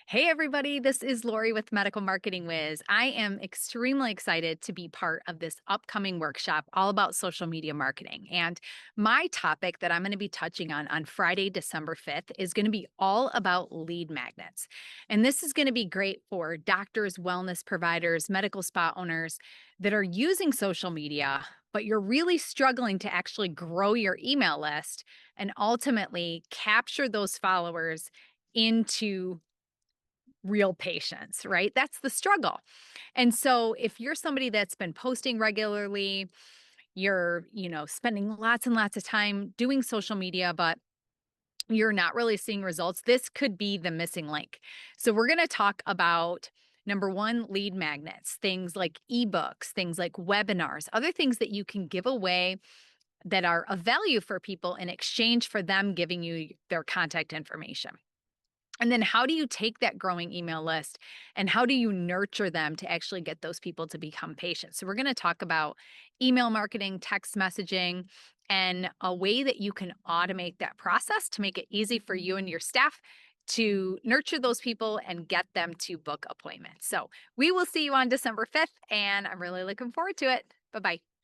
Hey, everybody, this is Lori with Medical Marketing Wiz. I am extremely excited to be part of this upcoming workshop all about social media marketing. And my topic that I'm going to be touching on Friday, December 5th, is going to be all about lead magnets. And this is going to be great for doctors, wellness providers, medical spa owners that are using social media, but you're really struggling to actually grow your email list and ultimately capture those followers into real patients, right? That's the struggle. And so if you're somebody that's been posting regularly, you're spending lots and lots of time doing social media, but you're not really seeing results, this could be the missing link. So we're going to talk about number one, lead magnets, things like ebooks, things like webinars, other things that you can give away that are of value for people in exchange for them giving you their contact information. And then how do you take that growing email list and how do you nurture them to actually get those people to become patients? So, we're going to talk about email marketing, text messaging, and a way that you can automate that process to make it easy for you and your staff to nurture those people and get them to book appointments. So, we will see you on December 5th, and I'm really looking forward to it. Bye bye.